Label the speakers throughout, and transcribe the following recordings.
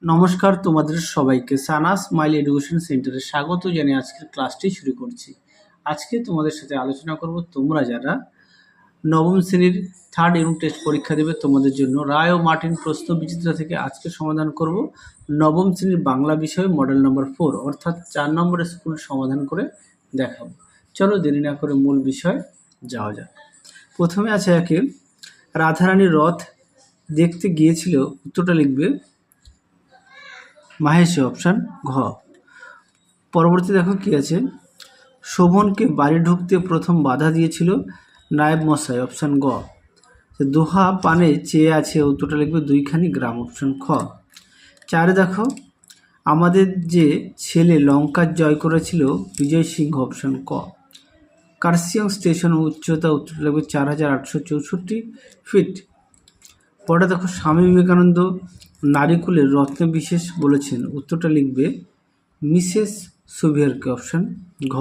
Speaker 1: নমস্কার, তোমাদের সবাইকে সানাস স্মাইল এডুকেশন সেন্টারে স্বাগত জানিয়ে আজকের ক্লাসটি শুরু করছি। আজকে তোমাদের সাথে আলোচনা করব তোমরা যারা নবম শ্রেণীর থার্ড ইউনিট টেস্ট পরীক্ষা দেবে তোমাদের জন্য রায় ও মার্টিন প্রশ্ন বিচিত্রা থেকে আজকে সমাধান করব নবম শ্রেণীর বাংলা বিষয় মডেল নম্বর 4 অর্থাৎ 4 নম্বরের স্কুল সমাধান করে দেখাবো। চলো দেরি না করে মূল বিষয় যাওয়া যাক। প্রথমে আছে একে রাধারানীর রথ দেখতে গিয়েছিল, উত্তরটা লিখবে মাহেশে, অপশান ঘ। পরবর্তী দেখো কি আছে, শোভনকে বাড়ি ঢুকতে প্রথম বাধা দিয়েছিল নায়েব মশাই, অপশান গ। দোহা পানে চেয়ে আছে, উত্তরটা লিখবে 2খানি গ্রাম, অপশান খ। 4 দেখো আমাদের যে ছেলে লঙ্কা জয় করেছিল বিজয় সিংহ, অপশান ক। কার্শিয়াং স্টেশন উচ্চতা, উত্তরটা লিখবে 4864 ফিট। পরে দেখো স্বামী বিবেকানন্দ নারীকুলের রত্ন বিশেষ বলেছেন, উত্তরটা লিখবে মিসেস সুভিয়ারকে, অপশান ঘ।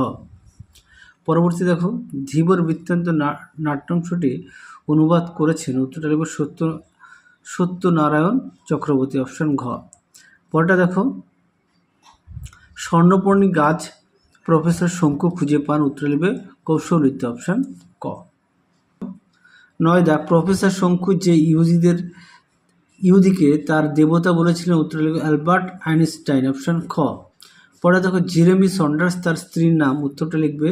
Speaker 1: পরবর্তী দেখো ধীবর বৃত্তান্ত নাট্যাংশটি অনুবাদ করেছেন, উত্তরটা লিখবে সত্যনারায়ণ চক্রবর্তী, অপশান ঘ। পরটা দেখো স্বর্ণপর্ণী গাছ প্রফেসর শঙ্কু খুঁজে পান, উত্তরটা লিখবে কৌশল নৃত্য, অপশান ক। 9 দেখ প্রফেসর শঙ্কু যে ইহুদিকে তার দেবতা বলেছিলেন, উত্তর লিখবে অ্যালবার্ট আইনস্টাইন, অপশান খ। পরে দেখো জেরেমি সন্ডার্স তার স্ত্রীর নাম, উত্তরটা লিখবে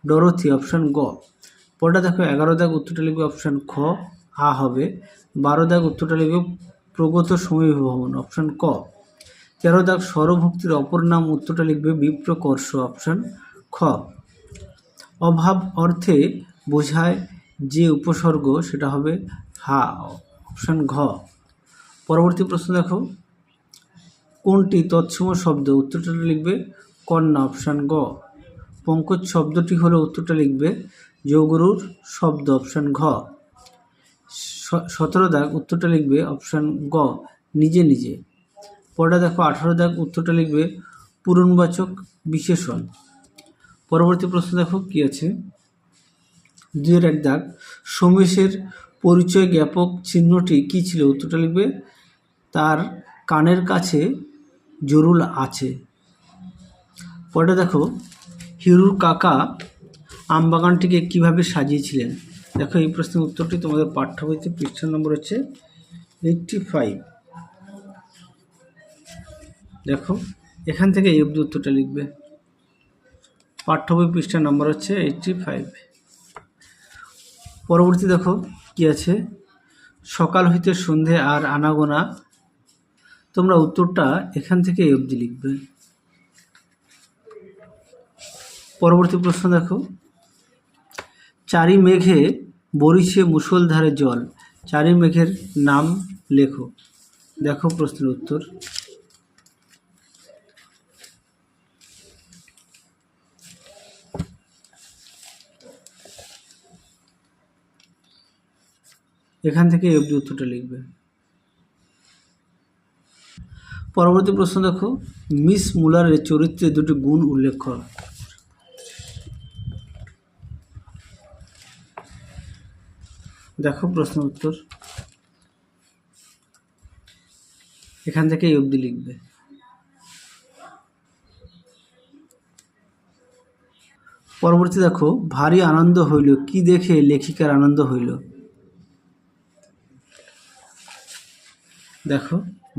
Speaker 1: ডরোথি, অপশান গ। পরে দেখো 11 দাগ উত্তরটা লিখবে অপশান খ, আ হবে। 12 দাগ উত্তরটা লিখবে প্রগত সমী ভবন, অপশান ক। 13 দাগ স্বরভক্তির অপর নাম, উত্তরটা লিখবে বিপ্রকর্ষ, অপশান খ। অভাব অর্থে বোঝায় যে উপসর্গ সেটা হবে হা, অপশান ঘ। পরবর্তী প্রশ্ন দেখো কোনটি তৎসম শব্দ, উত্তরটা লিখবে কন্যা, অপশান গ। পঙ্কজ শব্দটি হলো, উত্তরটা লিখবে যোগরুর শব্দ, অপশান ঘ। 17 দাগ উত্তরটা লিখবে অপশান গ নিজে নিজে। পরটা দেখো 18 দাগ উত্তরটা লিখবে পূরণবাচক বিশেষণ। পরবর্তী প্রশ্ন দেখো কি আছে, 2-1 দাগ সোমেশের পরিচয় জ্ঞাপক চিহ্নটি কি ছিল, উত্তরটা লিখবে তার কানের কাছে জরুল আছে। পরে দেখো হিরুর কাকা আমবাগানটিকে কিভাবে সাজিয়েছিলেন। দেখো এই প্রশ্নের উত্তরটি তোমাদের পাঠ্য বইতে পৃষ্ঠা নম্বর হচ্ছে 85। দেখো এখান থেকে এই অবধি উত্তরটা লিখবে, পাঠ্য বই পৃষ্ঠা নম্বর হচ্ছে 85। পরবর্তী দেখো কি আছে, সকাল হইতে সন্ধে আর আনাগোনা, তোমরা উত্তরটা এখান থেকে এই অবধি লিখবে। পরবর্তী প্রশ্ন দেখো চারি মেঘে বরিশে মুষলধারে জল, চারি মেঘের নাম লেখো। দেখো প্রশ্নের উত্তর, এখান থেকে এই অবধি উত্তরটা লিখবে। পরবর্তী প্রশ্ন দেখো মিস মুলারের চরিত্রে দুটি গুণ উল্লেখ করো। দেখো প্রশ্ন উত্তর, এখান থেকে এই অবধি লিখবে। পরবর্তী দেখো ভারী আনন্দ হইল, কি দেখে লেখিকার আনন্দ হইল। দেখো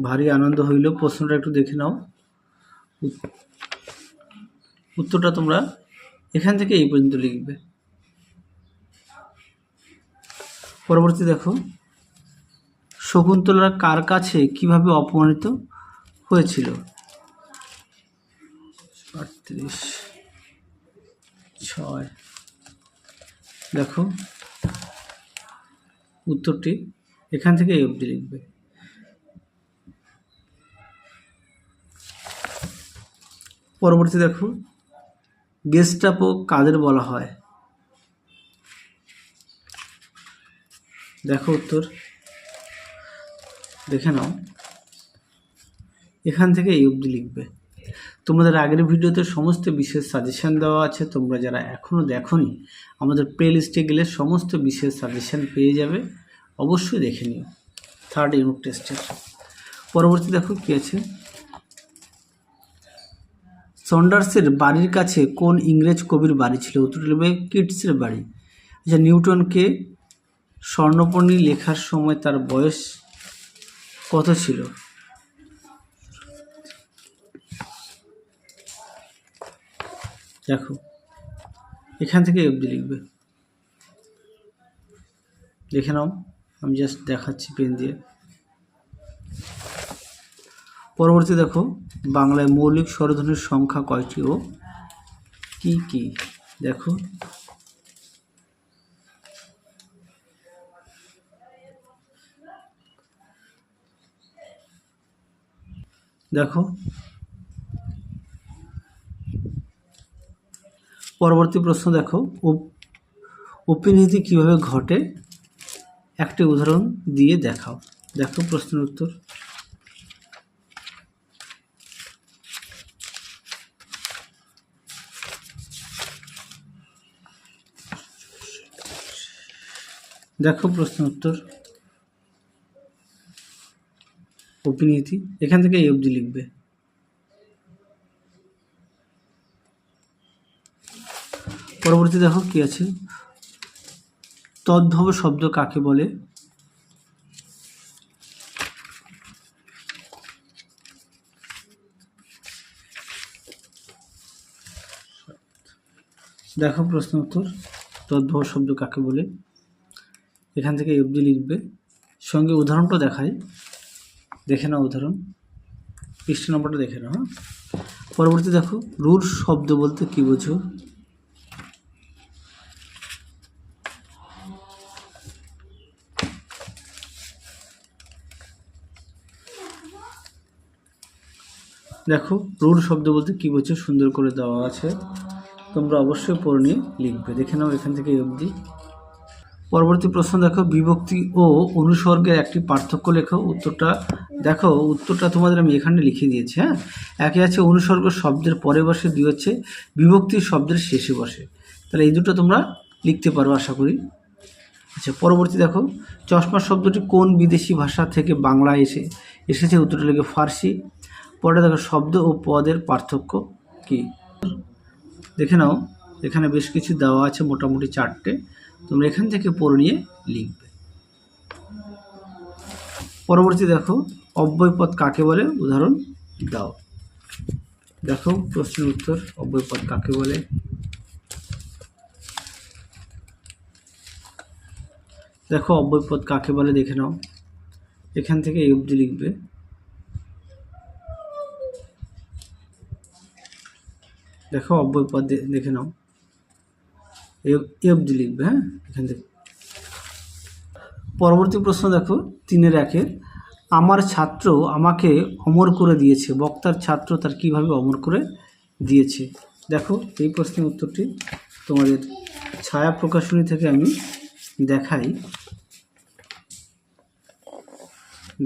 Speaker 1: ভারী আনন্দ হইল, প্রশ্নটা একটু দেখে নাও, উত্তরটা তোমরা এখান থেকে এই পর্যন্ত লিখবে। পরবর্তী দেখো শকুন্তলা কার কাছে কিভাবে অপমানিত হয়েছিল। 38-6 দেখো উত্তরটি এখান থেকে এই অবধি লিখবে। পরবর্তী দেখো গেস্টাপো কাদের বলা হয়। দেখো উত্তর দেখে নাও, এখান থেকে এই অবধি লিখবে। তোমাদের আগের ভিডিওতে সমস্ত বিশেষ সাজেশান দেওয়া আছে, তোমরা যারা এখনও দেখোনি আমাদের প্লে লিস্টে গেলে সমস্ত বিশেষ সাজেশান পেয়ে যাবে, অবশ্যই দেখে নিও থার্ড ইউনিট টেস্টের। পরবর্তী দেখো কি আছে, সন্ডার্সের বাড়ির কাছে কোন ইংরেজ কবির বাড়ি ছিল? উত্তরটা লিখবে কিটসের বাড়ি। আচ্ছা, নিউটনকে স্বর্ণপর্ণী লেখার সময় তার বয়স কত ছিল? দেখো এখান থেকে অবধি লিখবে, দেখে নাও, আমি জাস্ট দেখাচ্ছি পেন দিয়ে। পরবর্তী দেখো, বাংলায় মৌলিক স্বরধ্বনির সংখ্যা কয়টি ও কি কি? দেখো দেখো পরবর্তী প্রশ্ন দেখো, উপনীতি কিভাবে ঘটে একটি উদাহরণ দিয়ে দেখাও। দেখো প্রশ্নের উত্তর, দেখো প্রশ্নের উত্তর উপনীতি, এখান থেকে এই অবধি লিখবে। পরবর্তী দেখো কি আছে, তদ্ভব শব্দ কাকে বলে? দেখো প্রশ্ন উত্তর, তদ্ভব শব্দ কাকে বলে, এখান থেকে অবধি লিখবে। সঙ্গে উদাহরণটা দেখায়, দেখে নাও উদাহরণ, পৃষ্ঠা নম্বরটা দেখে নাও। হ্যাঁ, পরবর্তী দেখো, রূঢ় শব্দ বলতে কি বোঝো? দেখো রূঢ় শব্দ বলতে কি বোঝো, সুন্দর করে দেওয়া আছে, তোমরা অবশ্যই পড়ে নিয়ে লিখবে, দেখে নাও এখান থেকে অবধি। পরবর্তী প্রশ্ন দেখো, বিভক্তি ও অনুসর্গের একটি পার্থক্য লেখো। উত্তরটা দেখো, উত্তরটা তোমাদের আমি এখানে লিখে দিয়েছি। হ্যাঁ, একে আছে অনুসর্গ শব্দের পরে বসে, দুই হচ্ছে বিভক্তি শব্দের শেষে বসে। তাহলে এই দুটো তোমরা লিখতে পারো আশা করি। আচ্ছা, পরবর্তী দেখো, চশমা শব্দটি কোন বিদেশি ভাষা থেকে বাংলায় এসেছে? উত্তরটা লিখে ফার্সি। পরে দেখো, শব্দ ও পদের পার্থক্য কি? দেখে নাও, এখানে বেশ কিছু দেওয়া আছে, মোটামুটি 4টে, তোমরা এখান থেকে পড়ে নিয়ে লিখবে। পরবর্তী দেখো, অব্যয়পদ কাকে বলে? উদাহরণ দাও। দেখো প্রশ্নের উত্তর, অব্যয়পদ কাকে বলে? দেখো অব্যয়পদ কাকে বলে দেখে নাও, এখান থেকে এই অবধি লিখবে। দেখো অব্যয়পদ দেখে নাও, এই অবধি লিখবে। হ্যাঁ, এখান থেকে। পরবর্তী প্রশ্ন দেখো, 3-1, আমার ছাত্র আমাকে অমর করে দিয়েছে। বক্তার ছাত্র তার কিভাবে অমর করে দিয়েছে? দেখো এই প্রশ্নের উত্তরটি তোমাদের ছায়া প্রকাশনী থেকে আমি দেখাই।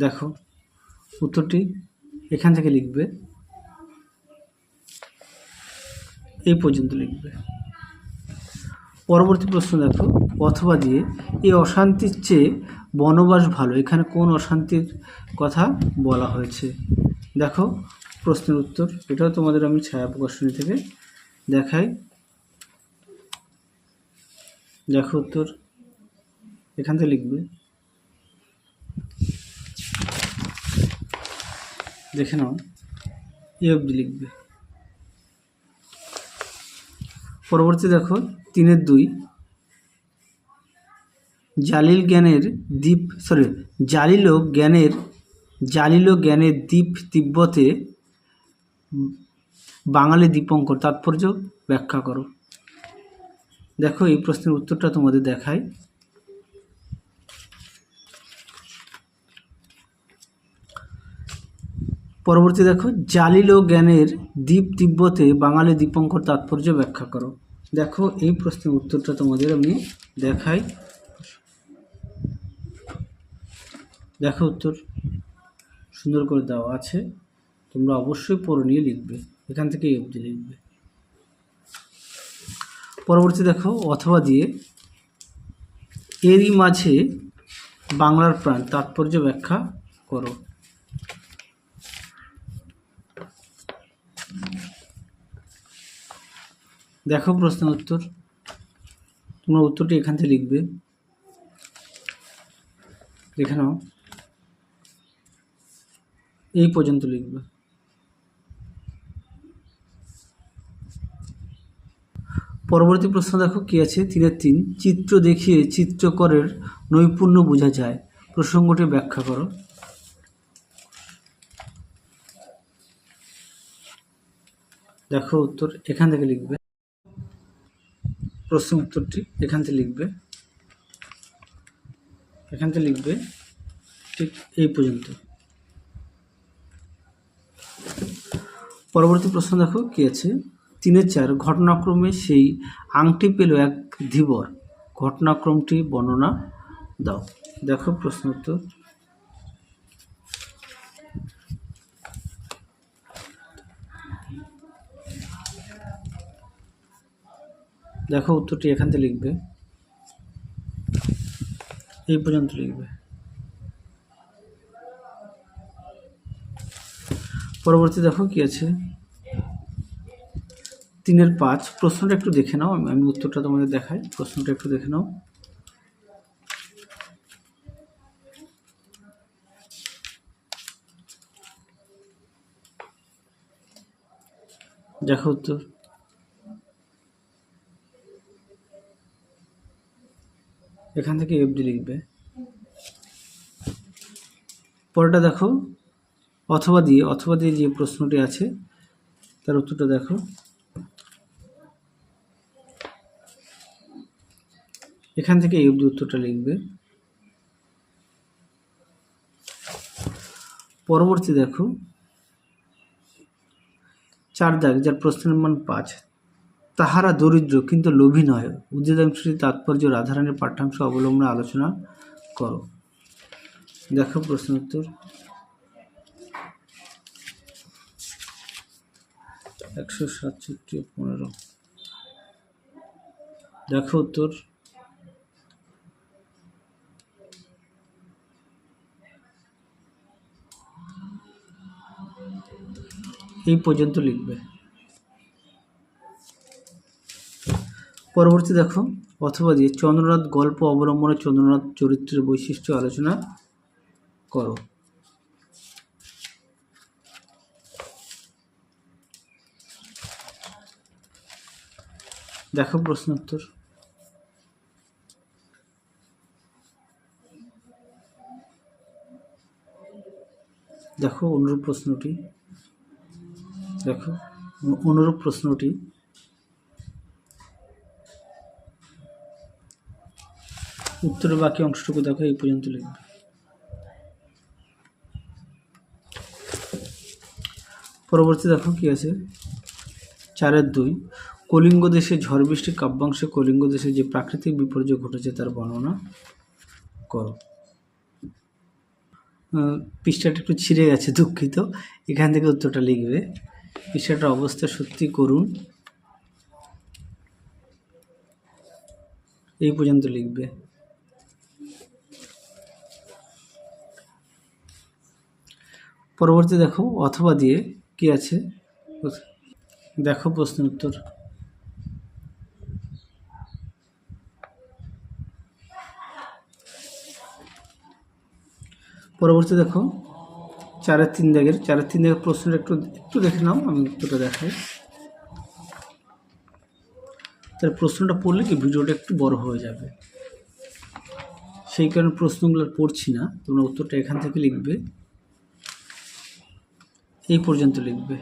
Speaker 1: দেখো উত্তরটি এখান থেকে লিখবে, এই পর্যন্ত লিখবে। পরবর্তী প্রশ্ন দেখো, অথবা দিয়ে, এই অশান্তির চেয়ে বনবাস ভালো, এখানে কোন অশান্তির কথা বলা হয়েছে? দেখো প্রশ্নের উত্তর, এটাও তোমাদের আমি ছায়া প্রকাশনী থেকে দেখাই। দেখো উত্তর এখান থেকে লিখবে, দেখে নাও, এই অবধি লিখবে। পরবর্তী দেখো 3-2, জালিল জ্ঞানের দ্বীপ তিব্বতে বাঙালি দীপঙ্কর, তাৎপর্য ব্যাখ্যা করো। দেখো এই প্রশ্নের উত্তরটা তোমাদের দেখাই। পরবর্তী দেখো, জালিল ও জ্ঞানের দ্বীপ তিব্বতে বাঙালি দীপঙ্কর, তাৎপর্য ব্যাখ্যা করো। দেখো এই প্রশ্নের উত্তরটা তোমাদের আমি দেখাই। দেখো উত্তর সুন্দর করে দেওয়া আছে, তোমরা অবশ্যই পড়ে নিয়ে লিখবে, এখান থেকে এই অবধি লিখবে। পরবর্তী দেখো, অথবা দিয়ে, এরই মাঝে বাংলার প্রাণ, তাৎপর্য ব্যাখ্যা করো। দেখো প্রশ্নের উত্তর, তোমরা উত্তরটি এখান থেকে লিখবে, লিখে নাও, এই পর্যন্ত লিখবে। পরবর্তী প্রশ্ন দেখো কি আছে, 3-3, চিত্র দেখিয়ে চিত্রকরের নৈপুণ্য বোঝা যায়, প্রসঙ্গটি ব্যাখ্যা করো। দেখো উত্তর এখান থেকে লিখবে, প্রশ্ন উত্তরটি এখান থেকে লিখবে, এখান থেকে লিখবে, ঠিক এই পর্যন্ত। পরবর্তী প্রশ্ন দেখো কি আছে, 3-4, ঘটনাক্রমে সেই আংটি পেল এক ধীবর, ঘটনাক্রমটি বর্ণনা দাও। দেখো প্রশ্ন উত্তর, দেখো উত্তরটি এখান থেকে লিখবে, এই পর্যন্ত লিখবে। পরবর্তী দেখো কি আছে, 3-5, প্রশ্নটা একটু দেখে নাও, আমি উত্তরটা তোমাদের দেখাই, প্রশ্নটা একটু দেখে নাও। দেখো উত্তর, এখান থেকে এফডি লিখবে। পরেরটা দেখো, অথবা দিয়ে যে প্রশ্নটি আছে তার উত্তরটা দেখো, এখান থেকে এফডি উত্তরটা লিখবে। পরবর্তী দেখো 4 দাগ, যার প্রশ্নের মান 5, তাহারা দরিদ্র কিন্তু লোভী নয়, উদ্বেগাংশটির তাৎপর্য রাধারানীর পাঠ্যাংশ অবলম্বনে আলোচনা করো। দেখো প্রশ্ন উত্তর, 167-15, দেখো উত্তর, এই পর্যন্ত লিখবে। পরবর্তী দেখো, অথবা দিয়ে চন্দ্রনাথ গল্প অবলম্বনে চন্দ্রনাথ চরিত্রের বৈশিষ্ট্য আলোচনা করো। দেখো প্রশ্ন উত্তর, দেখো অনুরূপ প্রশ্নটি, দেখো অনুরূপ প্রশ্নটি, উত্তরের বাকি অংশটুকু দেখো, এই পর্যন্ত লিখবে। পরবর্তী দেখো কি আছে, 4-2, কলিঙ্গ দেশে ঝড় বৃষ্টি কাব্যাংশে কলিঙ্গ দেশে যে প্রাকৃতিক বিপর্যয় ঘটেছে তার বর্ণনা করো। পৃষ্ঠাটা একটু ছিঁড়ে গেছে, দুঃখিত, এখান থেকে উত্তরটা লিখবে। পৃষ্ঠাটার অবস্থা সত্যি করুন, এই পর্যন্ত লিখবে। পরবর্তী দেখো, অথবা দিয়ে কি আছে, দেখো প্রশ্ন উত্তর, পরবর্তী দেখো 4-3 দাগের প্রশ্নটা একটু দেখে নাও, আমি উত্তরটা দেখাই। তার প্রশ্নটা পড়লে কি ভিডিওটা একটু বড় হয়ে যাবে, সেই কারণে প্রশ্নগুলো পড়ছি না, তোমরা উত্তরটা এখান থেকে লিখবে, এই পর্যন্ত লিখবে।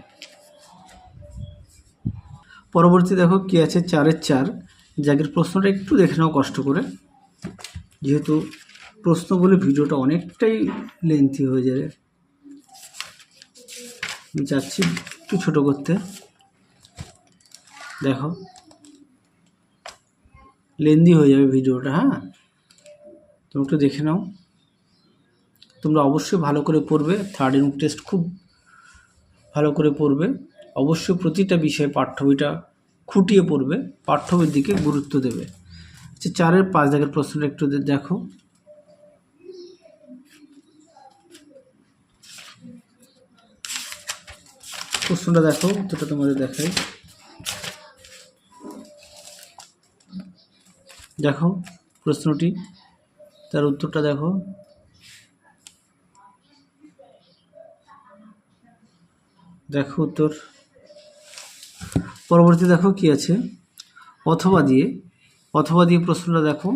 Speaker 1: পরবর্তী দেখো কি আছে, 4-4, জাগের প্রশ্নটা একটু দেখে নাও কষ্ট করে, যেহেতু প্রশ্ন বলে ভিডিওটা অনেকটাই লেন্থি হয়ে যাবে, আমি চাচ্ছি একটু ছোট করতে। দেখো লেন্দি হয়ে যাবে ভিডিওটা, হ্যাঁ, তোমরা একটু দেখে নাও। তোমরা অবশ্যই ভালো করে পড়বে, থার্ড ইউনিট টেস্ট খুব ভালো করে পড়বে, অবশ্যই প্রতিটা বিষয়ে পাঠ্য বইটা খুঁটিয়ে পড়বে, পাঠ্য বইয়ের দিকে গুরুত্ব দেবে। আচ্ছা, 4-5 দাগের প্রশ্নটা একটু দেখো, প্রশ্নটা দেখো, উত্তরটা তোমাদের দেখাই। দেখো প্রশ্নটি, তার উত্তরটা দেখো। দেখো উত্তর। পরবর্তী দেখো কি আছে, অথবা দিয়ে প্রশ্নটা দেখো,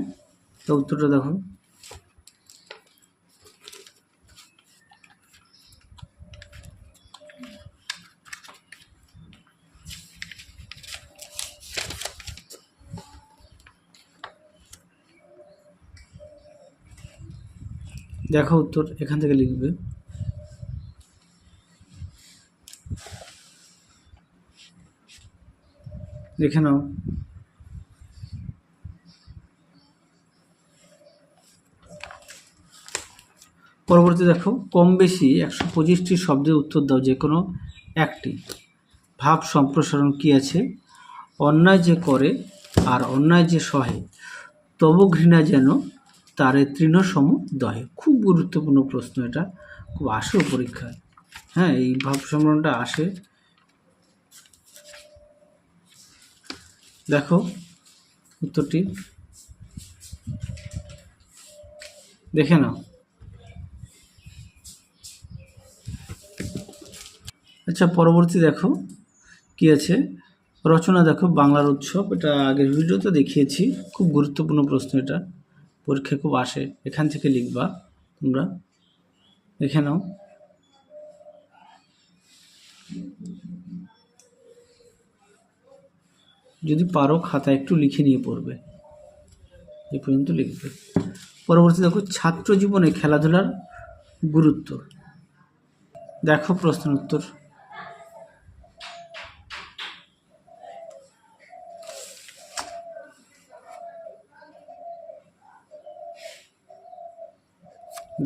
Speaker 1: তার উত্তরটা দেখো। দেখো উত্তর, এখান থেকে লিখবে। লিখে নাও। পরবর্তী দেখো, কম বেশি 125টি শব্দের উত্তর দাও, যে কোনো একটি। ভাব সম্প্রসারণ কি আছে, অন্যায় যে করে আর অন্যায় যে সহে, তবু ঘৃণা যেন তারে তৃণসম দহে। খুব গুরুত্বপূর্ণ প্রশ্ন, এটা খুব আসেও পরীক্ষায়। হ্যাঁ, এই ভাব সম্প্রসারণটা আসে। দেখো উত্তরটি, দেখে নাও। আচ্ছা, পরবর্তী দেখো কি আছে, রচনা দেখো, বাংলার উৎসব। এটা আগের ভিডিওতে দেখিয়েছি, খুব গুরুত্বপূর্ণ প্রশ্ন, এটা পরীক্ষায় খুব আসে। এখান থেকে লিখবা তোমরা, দেখে নাও। যদি পারো খাতা একটু লিখে নিয়ে পড়বে, এই পর্যন্ত লিখবে। পরবর্তী দেখো, ছাত্র জীবনে খেলাধুলার গুরুত্ব। দেখো প্রশ্নের উত্তর।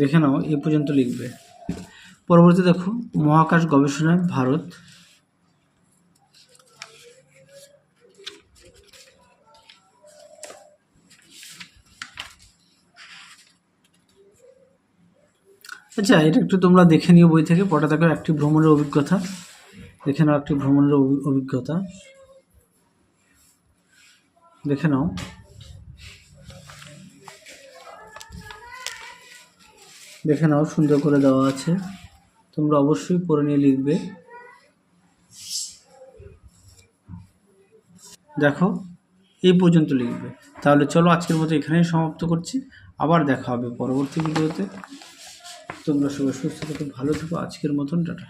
Speaker 1: দেখে নাও, এই পর্যন্ত লিখবে। পরবর্তী দেখো, মহাকাশ গবেষণায় ভারত। আচ্ছা, এটা একটু তোমরা দেখে নিও বই থেকে, পড়া দেখো। একটি ভ্রমণের অভিজ্ঞতা, দেখে নাও। একটি ভ্রমণের অভিজ্ঞতা দেখে নাও। দেখে নাও, সুন্দর করে দেওয়া আছে, তোমরা অবশ্যই পড়ে নিয়ে লিখবে। দেখো এই পর্যন্ত লিখবে। তাহলে চলো, আজকের মতো এখানেই সমাপ্ত করছি। আবার দেখা হবে পরবর্তী ভিডিওতে। তোমরা সবাই সুস্থ থেকো, ভালো থেকো। আজকের মতন টাটা।